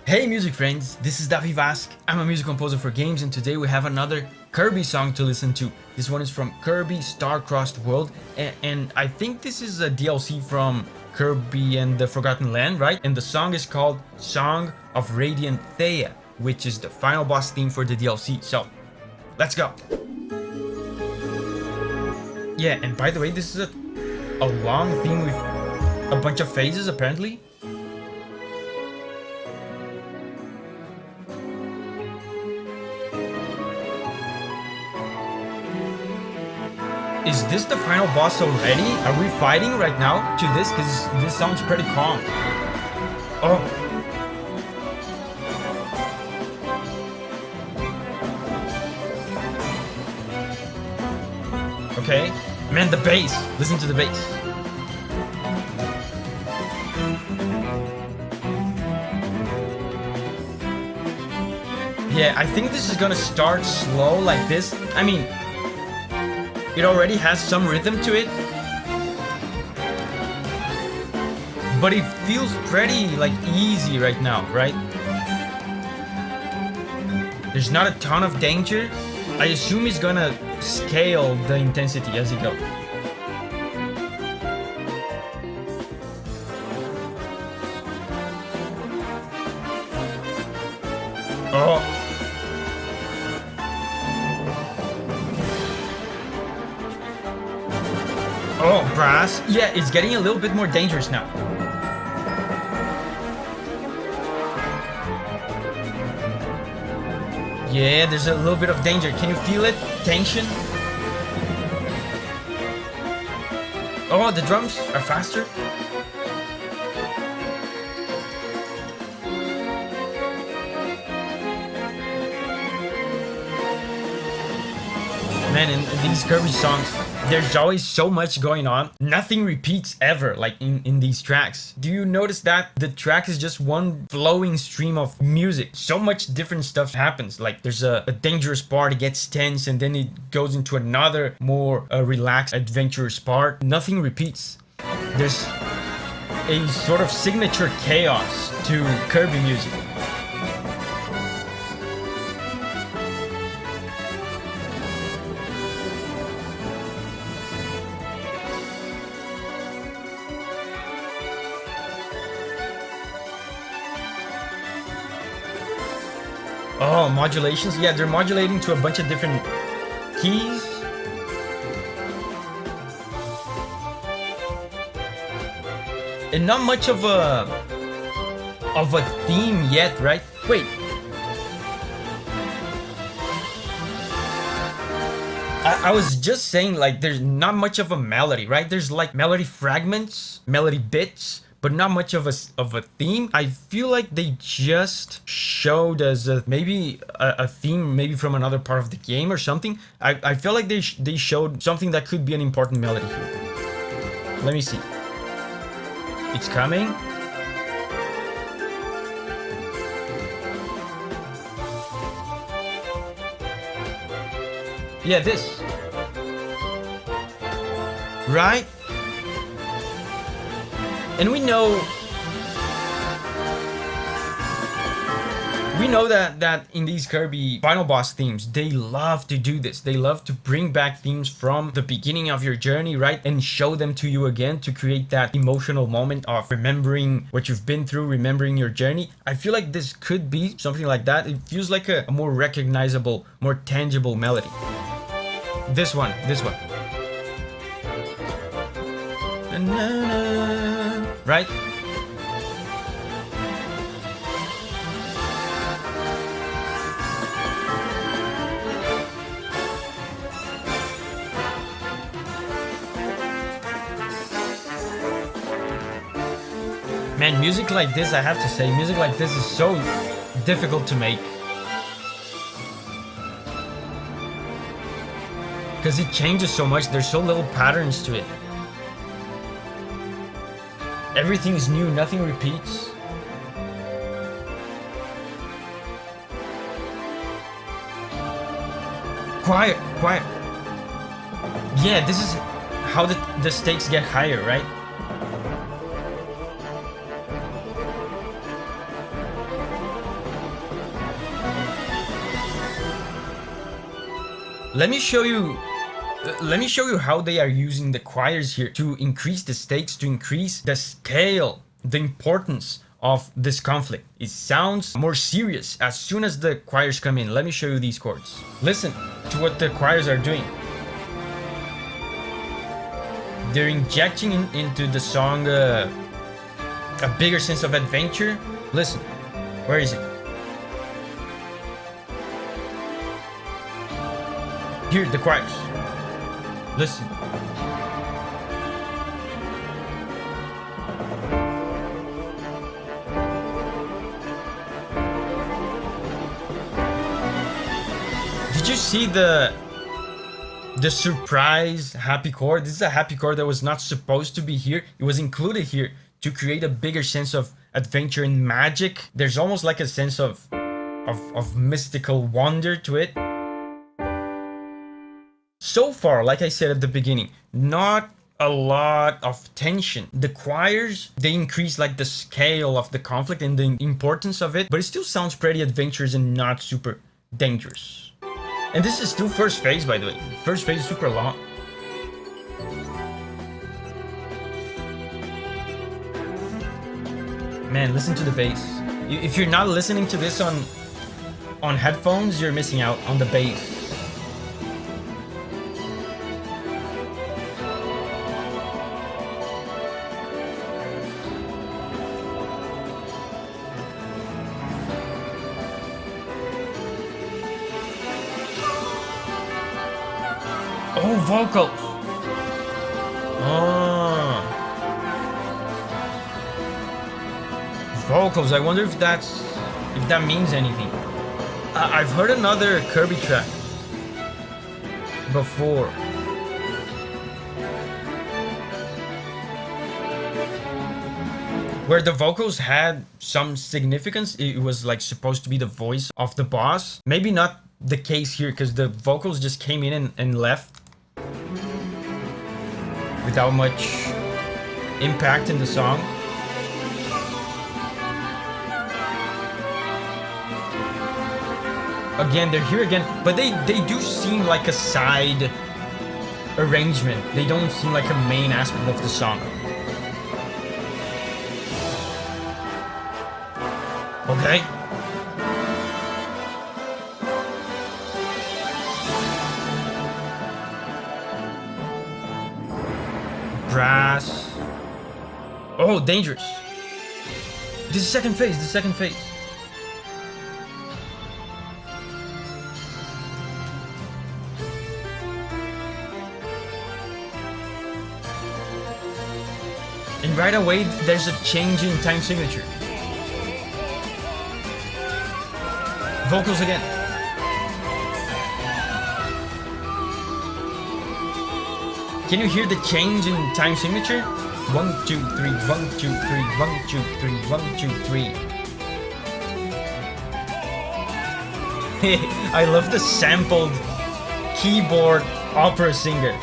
Hey music friends, this is Davi Vasc. I'm a music composer for games, and today we have another Kirby song to listen to. This one is from Kirby Star-Crossed World, and I think this is a DLC from Kirby and the Forgotten Land, right? And the song is called Song of Radiant Theia, which is the final boss theme for the DLC. So, let's go! Yeah, and by the way, this is a long theme with a bunch of phases apparently. Is this the final boss already? Are we fighting right now to this? Because this sounds pretty calm. Oh. Okay. Man, the bass. Listen to the bass. Yeah, I think this is gonna start slow like this. I mean, it already has some rhythm to it, but it feels pretty like easy right now, right? There's not a ton of danger. I assume it's gonna scale the intensity as it goes. Oh. Oh, brass. Yeah, it's getting a little bit more dangerous now. Yeah, there's a little bit of danger. Can you feel it? Tension. Oh, the drums are faster. Man, in these Kirby songs, there's always so much going on. Nothing repeats ever, like in these tracks. Do you notice that the track is just one flowing stream of music? So much different stuff happens. Like there's a dangerous part, it gets tense, and then it goes into another more relaxed, adventurous part. Nothing repeats. There's a sort of signature chaos to Kirby music. Oh, modulations. Yeah, they're modulating to a bunch of different keys. And not much of a theme yet, right? Wait. I was just saying, like, there's not much of a melody, right? There's like melody fragments, melody bits, but not much of a theme. I feel like they just showed us maybe a theme, maybe from another part of the game or something. I feel like they showed something that could be an important melody here. Let me see. It's coming. Yeah, this. Right? And we know that in these Kirby final boss themes, they love to do this. They love to bring back themes from the beginning of your journey, right? And show them to you again to create that emotional moment of remembering what you've been through, remembering your journey. I feel like this could be something like that. It feels like a more recognizable, more tangible melody. This one. Right? Man, music like this, I have to say, music like this is so difficult to make. Because it changes so much, there's so little patterns to it. Everything is new, nothing repeats. Quiet. Yeah, this is how the stakes get higher, right? Let me show you how they are using the choirs here to increase the stakes, to increase the scale, the importance of this conflict. It sounds more serious as soon as the choirs come in. Let me show you these chords. Listen to what the choirs are doing. They're injecting into the song a bigger sense of adventure. Listen, where is it? Here, the choirs. Listen. Did you see the surprise happy chord? This is a happy chord that was not supposed to be here. It was included here to create a bigger sense of adventure and magic. There's almost like a sense of mystical wonder to it. So far, like I said at the beginning, not a lot of tension. The choirs, they increase like the scale of the conflict and the importance of it, but it still sounds pretty adventurous and not super dangerous. And this is still first phase, by the way. First phase is super long. Man, listen to the bass. If you're not listening to this on headphones, you're missing out on the bass. Oh, vocals. Oh. Vocals. I wonder if that means anything. I've heard another Kirby track before. Where the vocals had some significance. It was like supposed to be the voice of the boss. Maybe not the case here, because the vocals just came in and left without much impact in the song. Again, they're here again, but they do seem like a side arrangement. They don't seem like a main aspect of the song. Okay. Brass. Oh, dangerous. This is second phase. And right away, there's a change in time signature. Vocals again. Can you hear the change in time signature? 1, 2, 3, 1, 2, 3, 1, 2, 3, 1, 2, 3. I love the sampled keyboard opera singer.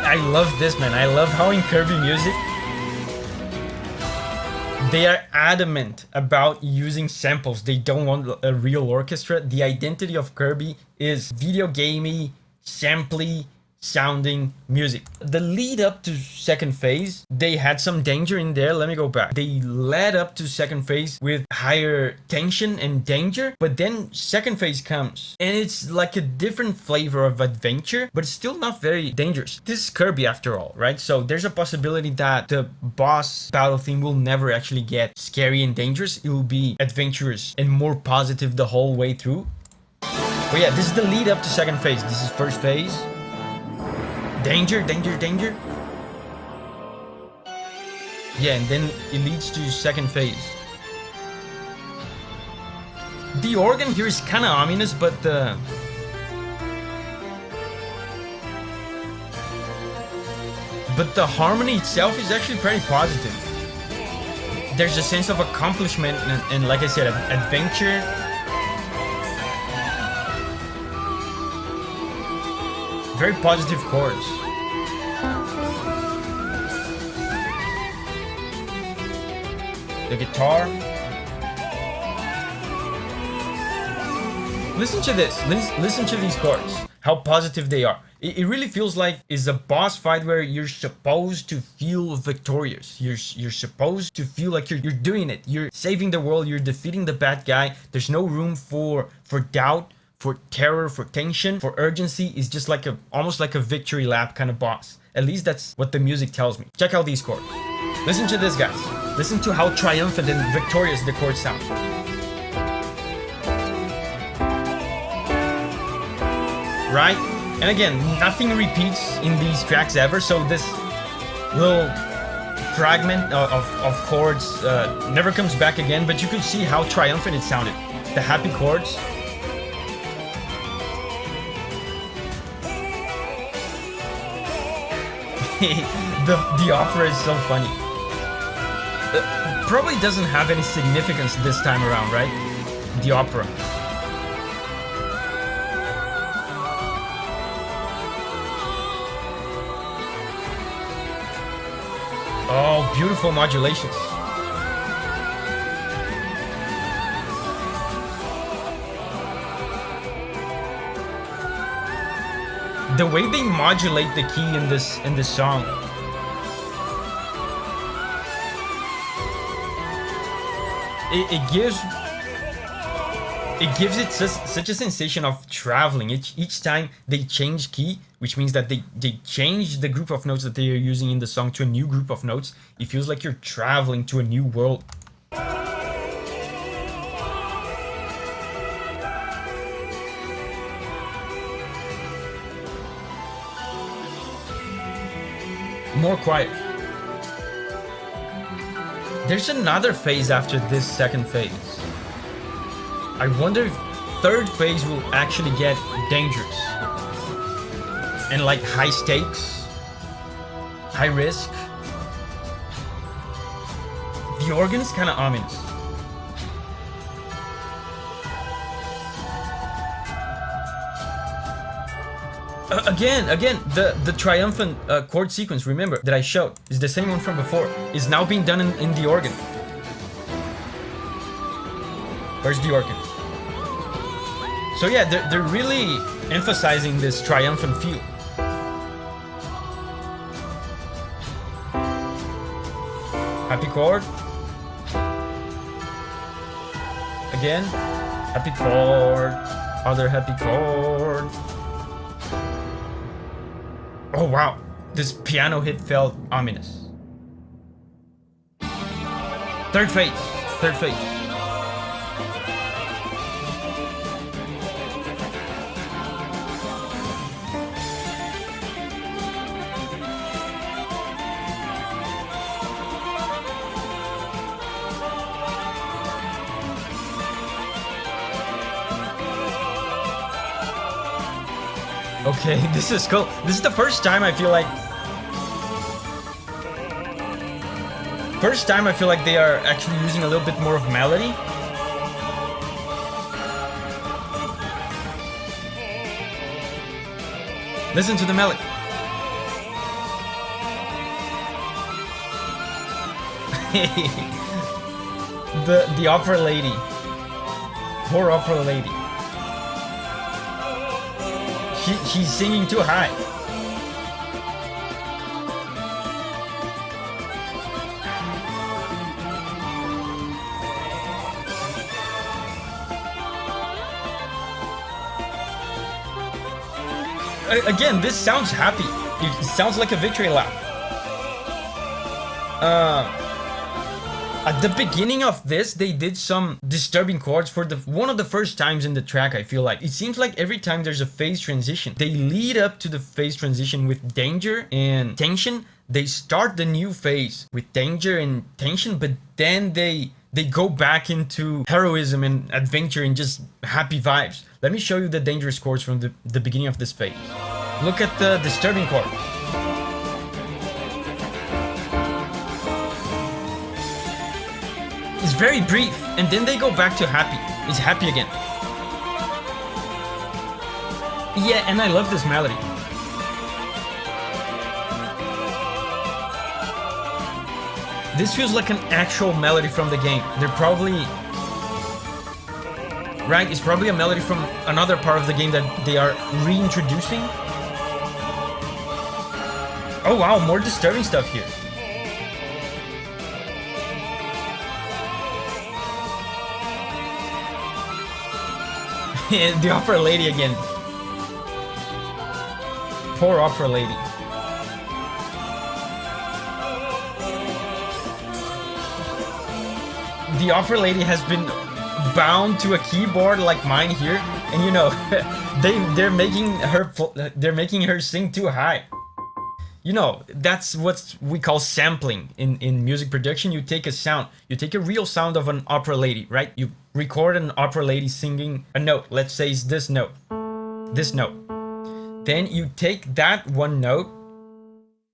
I love this, man. I love how in Kirby music they are adamant about using samples. They don't want a real orchestra. The identity of Kirby is video gamey, sampley sounding music. The lead up to second phase, they had some danger in there. Let me go back. They led up to second phase with higher tension and danger, but then second phase comes and it's like a different flavor of adventure, but it's still not very dangerous. This is Kirby after all, right? So there's a possibility that the boss battle theme will never actually get scary and dangerous. It will be adventurous and more positive the whole way through. But yeah, this is the lead up to second phase. This is first phase. Danger, danger, danger. Yeah, and then it leads to second phase. The organ here is kind of ominous, but the harmony itself is actually pretty positive. There's a sense of accomplishment and like I said, adventure Very positive chords. The guitar. Listen to this. Listen to these chords. How positive they are. It really feels like it's a boss fight where you're supposed to feel victorious. You're supposed to feel like you're doing it. You're saving the world. You're defeating the bad guy. There's no room for doubt, for terror, for tension, for urgency. It's just like almost like a victory lap kind of boss. At least that's what the music tells me. Check out these chords. Listen to this, guys. Listen to how triumphant and victorious the chords sound. Right? And again, nothing repeats in these tracks ever, so this little fragment of chords never comes back again, but you could see how triumphant it sounded. The happy chords. the opera is so funny. Probably doesn't have any significance this time around, right? The opera. Oh, beautiful modulations. The way they modulate the key in this song. It gives it such a sensation of traveling. Each time they change key, which means that they change the group of notes that they are using in the song to a new group of notes. It feels like you're traveling to a new world. More quiet. There's another phase after this second phase. I wonder if third phase will actually get dangerous. And like high stakes, high risk. The organ is kind of ominous. Again, the triumphant chord sequence, remember, that I showed, is the same one from before. Is now being done in the organ. Where's the organ? So yeah, they're really emphasizing this triumphant feel. Happy chord. Again, happy chord. Other happy chord. Oh wow, this piano hit felt ominous. Third phase. Okay, this is cool. This is the first time I feel like they are actually using a little bit more of melody. Listen to the melody. the opera lady. Poor opera lady. She's singing too high. Again, this sounds happy. It sounds like a victory lap. At the beginning of this, they did some disturbing chords for one of the first times in the track, I feel like. It seems like every time there's a phase transition, they lead up to the phase transition with danger and tension. They start the new phase with danger and tension, but then they go back into heroism and adventure and just happy vibes. Let me show you the dangerous chords from the beginning of this phase. Look at the disturbing chord. It's very brief, and then they go back to happy. It's happy again. Yeah, and I love this melody. This feels like an actual melody from the game. They're probably... Right, it's probably a melody from another part of the game that they are reintroducing. Oh wow, more disturbing stuff here. The opera lady again. Poor opera lady. The opera lady has been bound to a keyboard like mine here, and you know, they're making her sing too high. You know, that's what we call sampling in music production. You take a sound, you take a real sound of an opera lady, right? You record an opera lady singing a note. Let's say it's this note. This note. Then you take that one note,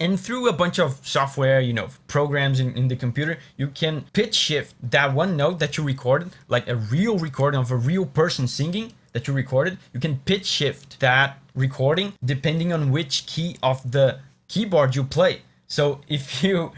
and through a bunch of software, you know, programs in the computer, you can pitch shift that one note that you recorded, like a real recording of a real person singing that you recorded. You can pitch shift that recording depending on which key of the keyboard you play. So if you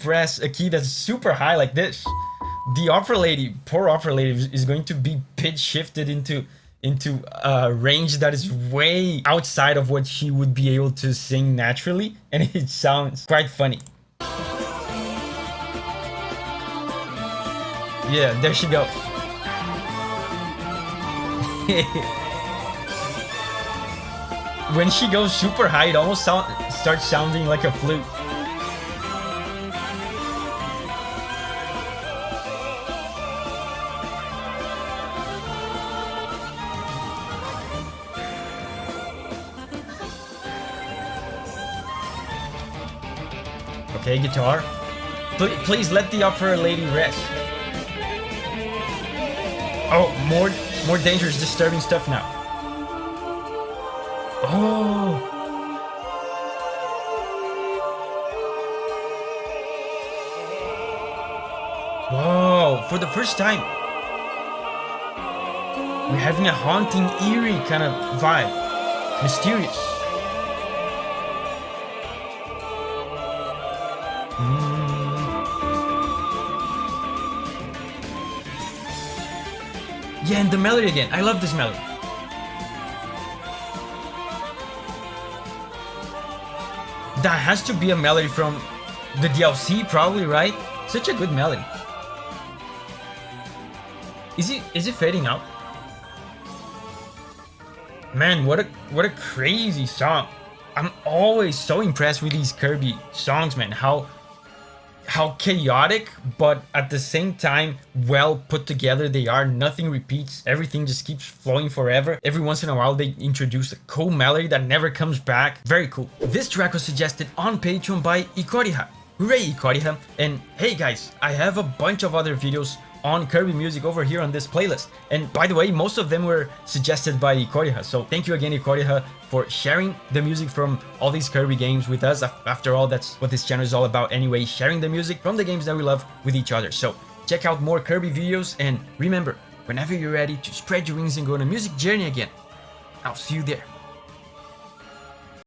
press a key that's super high like this, the opera lady, poor opera lady, is going to be pitch shifted into a range that is way outside of what she would be able to sing naturally, and it sounds quite funny. Yeah, there she goes. When she goes super high, it almost starts sounding like a flute. Okay, guitar. Please let the opera lady rest. Oh, more dangerous, disturbing stuff now. Oh. Whoa, for the first time, we're having a haunting, eerie kind of vibe. Mysterious. Yeah, and the melody again. I love this melody. That has to be a melody from the DLC, probably, right? Such a good melody. Is it fading out? Man, what a crazy song. I'm always so impressed with these Kirby songs, man. How chaotic, but at the same time well put together they are. Nothing repeats, everything just keeps flowing forever. Every once in a while they introduce a cool melody that never comes back. Very cool. This track was suggested on Patreon by Ikoriha. Hooray, Ikoriha. And hey guys, I have a bunch of other videos on Kirby music over here on this playlist, and by the way, most of them were suggested by Ikoriha, so thank you again, Ikoriha, for sharing the music from all these Kirby games with us. After all, that's what this channel is all about anyway, sharing the music from the games that we love with each other. So check out more Kirby videos, and remember, whenever you're ready to spread your wings and go on a music journey again, I'll see you there.